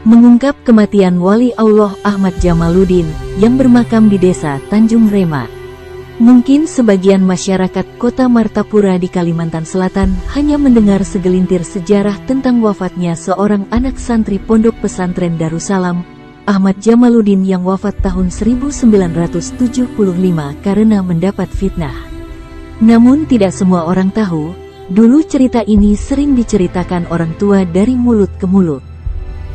mengungkap kematian Wali Allah Ahmad Jamaluddin yang bermakam di Desa Tanjung Rema. Mungkin sebagian masyarakat Kota Martapura di Kalimantan Selatan hanya mendengar segelintir sejarah tentang wafatnya seorang anak santri Pondok Pesantren Darussalam, Ahmad Jamaluddin yang wafat tahun 1975 karena mendapat fitnah. Namun tidak semua orang tahu, dulu cerita ini sering diceritakan orang tua dari mulut ke mulut.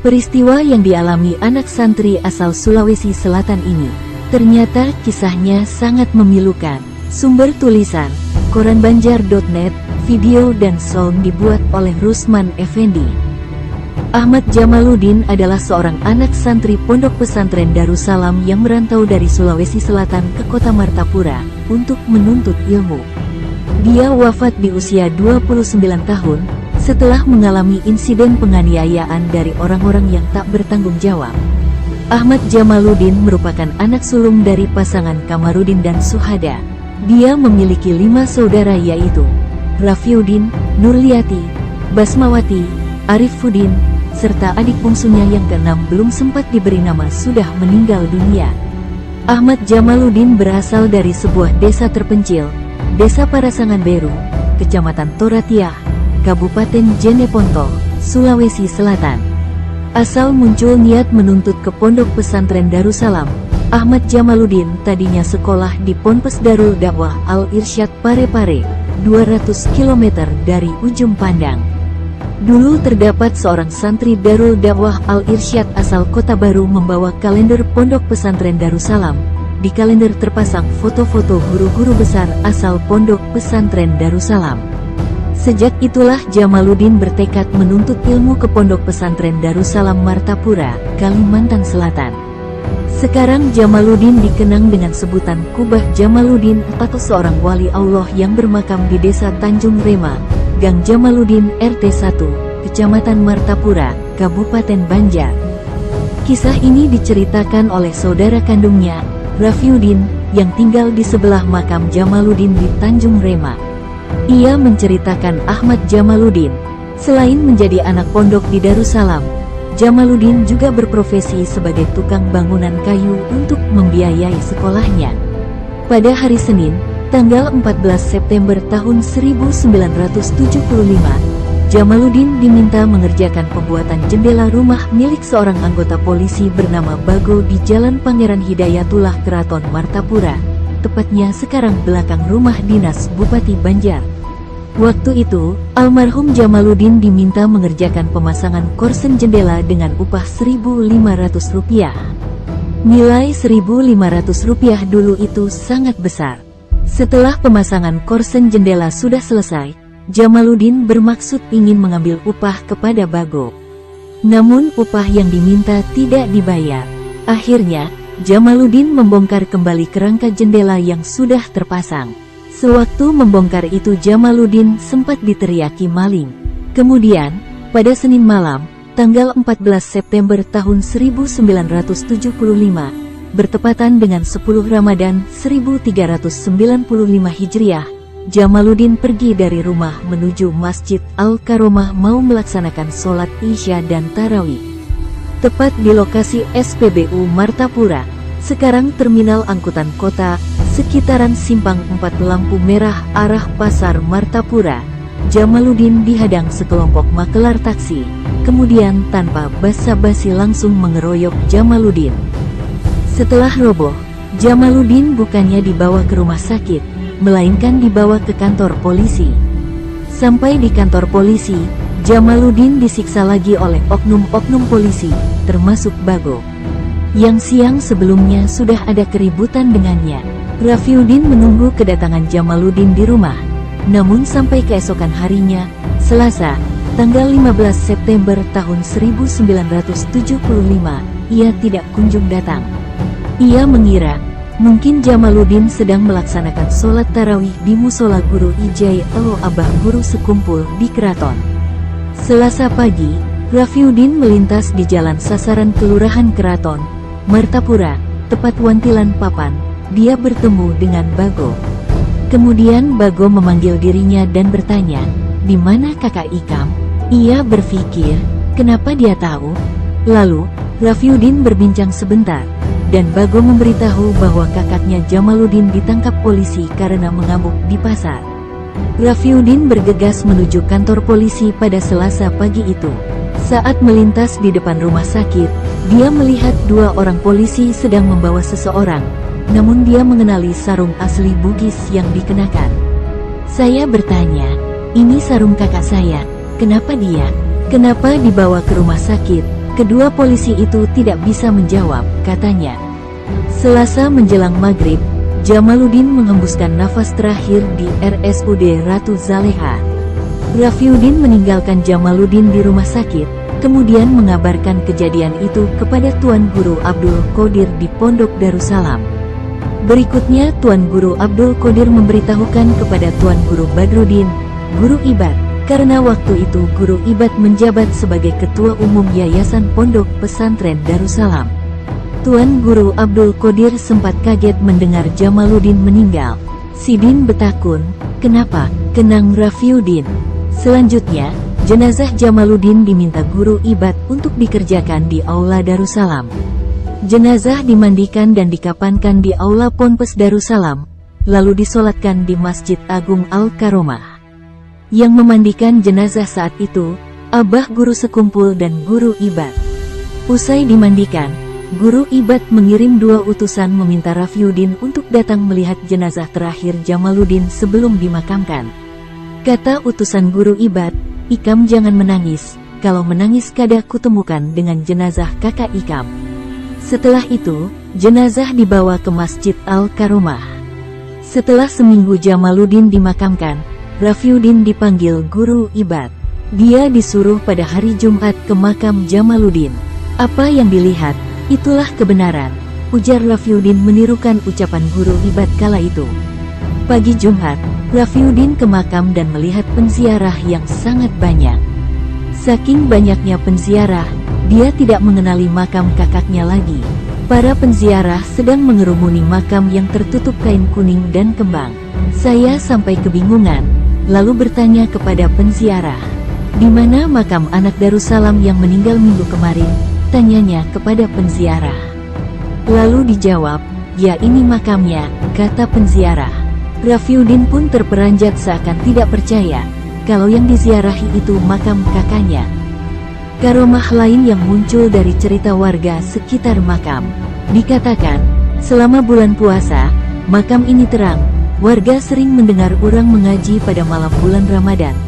Peristiwa yang dialami anak santri asal Sulawesi Selatan ini, ternyata kisahnya sangat memilukan. Sumber tulisan, koranbanjar.net, video dan sound dibuat oleh Rusman Effendi. Ahmad Jamaluddin adalah seorang anak santri Pondok Pesantren Darussalam yang merantau dari Sulawesi Selatan ke Kota Martapura untuk menuntut ilmu. Dia wafat di usia 29 tahun, setelah mengalami insiden penganiayaan dari orang-orang yang tak bertanggung jawab. Ahmad Jamaluddin merupakan anak sulung dari pasangan Kamarudin dan Suhada. Dia memiliki 5 saudara yaitu Rafiuddin, Nurliati, Basmawati, Arifuddin, serta adik bungsunya yang keenam belum sempat diberi nama sudah meninggal dunia. Ahmad Jamaluddin berasal dari sebuah desa terpencil, Desa Parasangan Beru, Kecamatan Toratiah, Kabupaten Jeneponto, Sulawesi Selatan. Asal muncul niat menuntut ke Pondok Pesantren Darussalam, Ahmad Jamaluddin tadinya sekolah di Ponpes Darul Dakwah Al-Irsyad Parepare, 200 km dari ujung pandang. Dulu terdapat seorang santri Darul Dakwah Al-Irsyad asal Kota Baru membawa kalender Pondok Pesantren Darussalam. Di kalender terpasang foto-foto guru-guru besar asal Pondok Pesantren Darussalam. Sejak itulah Jamaluddin bertekad menuntut ilmu ke Pondok Pesantren Darussalam Martapura, Kalimantan Selatan. Sekarang Jamaluddin dikenang dengan sebutan Kubah Jamaluddin atau seorang wali Allah yang bermakam di Desa Tanjung Rema, Gang Jamaluddin RT 1, Kecamatan Martapura, Kabupaten Banjar. Kisah ini diceritakan oleh saudara kandungnya, Rafiuddin, yang tinggal di sebelah makam Jamaluddin di Tanjung Rema. Ia menceritakan Ahmad Jamaluddin, selain menjadi anak pondok di Darussalam, Jamaluddin juga berprofesi sebagai tukang bangunan kayu untuk membiayai sekolahnya. Pada hari Senin, tanggal 14 September tahun 1975, Jamaluddin diminta mengerjakan pembuatan jendela rumah milik seorang anggota polisi bernama Bago di Jalan Pangeran Hidayatullah, Keraton Martapura, tepatnya sekarang belakang rumah dinas Bupati Banjar. Waktu itu, almarhum Jamaluddin diminta mengerjakan pemasangan korsen jendela dengan upah Rp1.500. Nilai Rp1.500 dulu itu sangat besar. Setelah pemasangan korsen jendela sudah selesai, Jamaluddin bermaksud ingin mengambil upah kepada Bago. Namun upah yang diminta tidak dibayar. Akhirnya, Jamaluddin membongkar kembali kerangka jendela yang sudah terpasang. Sewaktu membongkar itu Jamaluddin sempat diteriaki maling. Kemudian, pada Senin malam, tanggal 14 September tahun 1975, bertepatan dengan 10 Ramadan 1395 Hijriah, Jamaluddin pergi dari rumah menuju Masjid Al-Karomah mau melaksanakan sholat Isya dan Tarawih. Tepat di lokasi SPBU Martapura, sekarang Terminal Angkutan Kota, sekitaran Simpang 4 lampu merah arah Pasar Martapura, Jamaluddin dihadang sekelompok makelar taksi, kemudian tanpa basa-basi langsung mengeroyok Jamaluddin. Setelah roboh, Jamaluddin bukannya dibawa ke rumah sakit, melainkan dibawa ke kantor polisi. Sampai di kantor polisi, Jamaluddin disiksa lagi oleh oknum-oknum polisi, termasuk Bago, yang siang sebelumnya sudah ada keributan dengannya. Rafiuddin menunggu kedatangan Jamaluddin di rumah, namun sampai keesokan harinya, Selasa, tanggal 15 September tahun 1975, ia tidak kunjung datang. Ia mengira, mungkin Jamaluddin sedang melaksanakan sholat tarawih di musola Guru Ijai atau Abah Guru sekumpul di keraton. Selasa pagi, Rafiuddin melintas di jalan Sasaran Kelurahan Keraton, Martapura, tepat Wantilan Papan. Dia bertemu dengan Bago. Kemudian Bago memanggil dirinya dan bertanya, "Di mana kakak Ikam?" Ia berpikir, kenapa dia tahu? Lalu, Raffiuddin berbincang sebentar, dan Bago memberitahu bahwa kakaknya Jamaluddin ditangkap polisi karena mengamuk di pasar. Raffiuddin bergegas menuju kantor polisi pada Selasa pagi itu. Saat melintas di depan rumah sakit, dia melihat dua orang polisi sedang membawa seseorang, namun dia mengenali sarung asli Bugis yang dikenakan. Saya bertanya, ini sarung kakak saya, kenapa dibawa ke rumah sakit? Kedua polisi itu tidak bisa menjawab, katanya. Selasa menjelang maghrib, Jamaluddin menghembuskan nafas terakhir di RSUD Ratu Zaleha. Raffiuddin meninggalkan Jamaluddin di rumah sakit, kemudian mengabarkan kejadian itu kepada Tuan Guru Abdul Qodir di Pondok Darussalam. Berikutnya Tuan Guru Abdul Qodir memberitahukan kepada Tuan Guru Badruddin, Guru Ibad, karena waktu itu Guru Ibad menjabat sebagai Ketua Umum Yayasan Pondok Pesantren Darussalam. Tuan Guru Abdul Qodir sempat kaget mendengar Jamaluddin meninggal. Sidin betakun, kenapa? Kenang Raffiuddin. Selanjutnya, jenazah Jamaluddin diminta Guru Ibad untuk dikerjakan di Aula Darussalam. Jenazah dimandikan dan dikapankan di Aula Ponpes Darussalam, lalu disolatkan di Masjid Agung Al-Karomah. Yang memandikan jenazah saat itu, Abah Guru Sekumpul dan Guru Ibad. Usai dimandikan, Guru Ibad mengirim dua utusan meminta Raffiuddin untuk datang melihat jenazah terakhir Jamaluddin sebelum dimakamkan. Kata utusan Guru Ibad, Ikam jangan menangis, kalau menangis kada kutemukan dengan jenazah kakak Ikam. Setelah itu, jenazah dibawa ke Masjid Al-Karomah. Setelah seminggu Jamaluddin dimakamkan, Raffiuddin dipanggil Guru Ibad. Dia disuruh pada hari Jumat ke makam Jamaluddin. Apa yang dilihat, itulah kebenaran, ujar Raffiuddin menirukan ucapan Guru Ibad kala itu. Pagi Jumat, Raffiuddin ke makam dan melihat penziarah yang sangat banyak. Saking banyaknya penziarah, dia tidak mengenali makam kakaknya lagi. Para penziarah sedang mengerumuni makam yang tertutup kain kuning dan kembang. Saya sampai kebingungan, lalu bertanya kepada penziarah, di mana makam anak Darussalam yang meninggal minggu kemarin? Tanyanya kepada penziarah. Lalu dijawab, ya ini makamnya, kata penziarah. Raffiuddin pun terperanjat seakan tidak percaya, kalau yang diziarahi itu makam kakaknya. Karomah lain yang muncul dari cerita warga sekitar makam, dikatakan, selama bulan puasa, makam ini terang. Warga sering mendengar orang mengaji pada malam bulan Ramadan,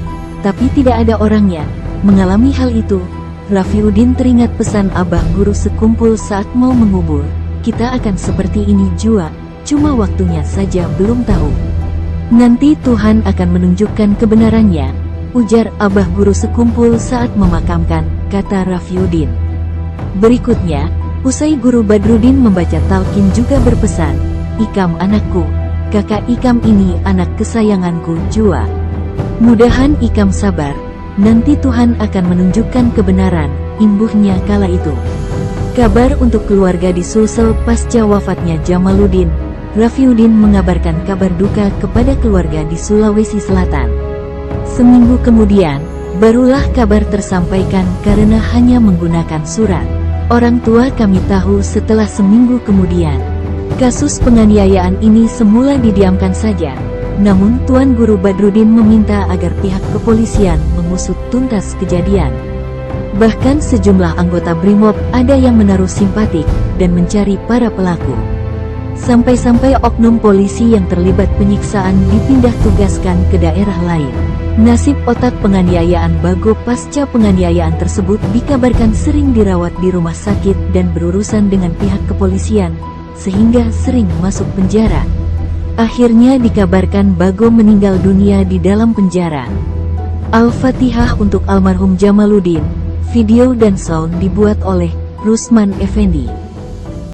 tapi tidak ada orangnya. Mengalami hal itu, Raffiuddin teringat pesan Abah Guru Sekumpul saat mau mengubur, kita akan seperti ini jua, cuma waktunya saja belum tahu. Nanti Tuhan akan menunjukkan kebenarannya, ujar Abah Guru Sekumpul saat memakamkan, kata Raffiuddin. Berikutnya, usai Guru Badruddin membaca talqin juga berpesan, Ikam anakku, kakak Ikam ini anak kesayanganku jua. Mudahan Ikam sabar, nanti Tuhan akan menunjukkan kebenaran, imbuhnya kala itu. Kabar untuk keluarga di Sulsel pasca wafatnya Jamaluddin, Raffiuddin mengabarkan kabar duka kepada keluarga di Sulawesi Selatan. Seminggu kemudian, barulah kabar tersampaikan karena hanya menggunakan surat. Orang tua kami tahu setelah seminggu kemudian. Kasus penganiayaan ini semula didiamkan saja, namun Tuan Guru Badruddin meminta agar pihak kepolisian mengusut tuntas kejadian. Bahkan sejumlah anggota BRIMOB ada yang menaruh simpatik dan mencari para pelaku. Sampai-sampai oknum polisi yang terlibat penyiksaan dipindah tugaskan ke daerah lain. Nasib otak penganiayaan Bago pasca penganiayaan tersebut dikabarkan sering dirawat di rumah sakit dan berurusan dengan pihak kepolisian, sehingga sering masuk penjara. Akhirnya dikabarkan Bago meninggal dunia di dalam penjara. Al-Fatihah untuk almarhum Jamaluddin. Video dan sound dibuat oleh Rusman Effendi.